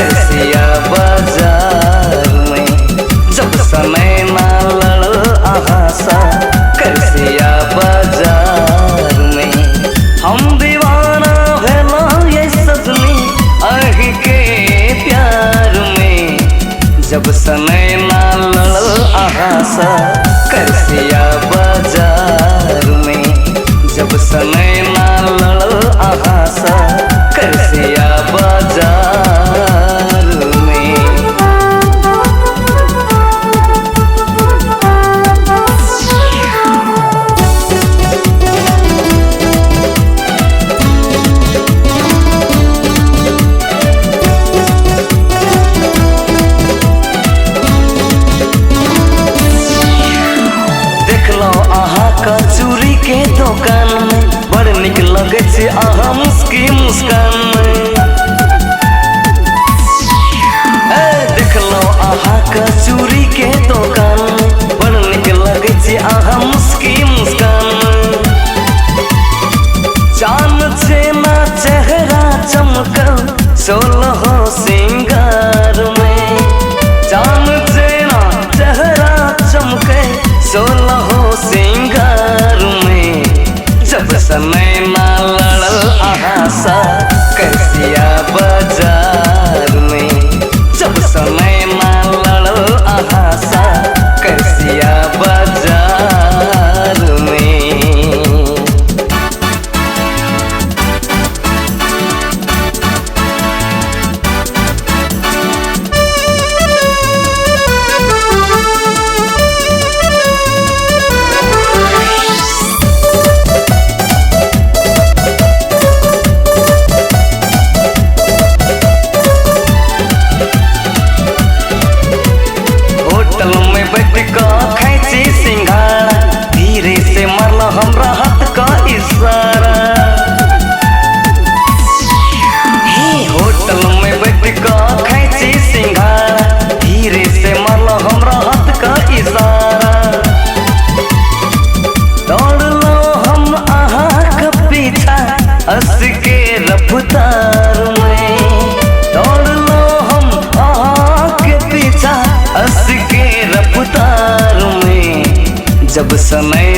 करसिया बाजार में। जब समय ना लड़ आहा सा करसिया बाजार में। हम दीवाना भेला ये सजनी आही के प्यार में। जब समय ना लड़ आहा सा करसिया बाजार में। जब समय ना लड़ आहा सा करसिया बाजार में। देखलो आहा कचूरी के दुकान में बड़ निक लगे छे आहा मुस्की मुस्कान में। देखलो आहा कचूरी के दुकान में बड़ निक लगे छे आहा मुस्की मुस्कान में। चान छे ना चेहरा चमकल सोलह सिंगार में। चान छे ना चेहरा चमके सोलह सिंगार में। जब समय ना लड़ आहा सा करसिया बाजार में। जब समय ना लड़ आहा सा करसिया बाजार में। होटल में बैठ का खैची सिंघाड़ा धीरे से मरल हमरा हाथ का इशारा। होटल में बैठ का खैची सिंघाड़ा धीरे से मरल हमरा हाथ का इशारा। दौड़ लो हम आहा का पीछा हंस के रफ्तार में। दौड़ लो हम आहा के पीछा हंस के रफ्तार में। जब समय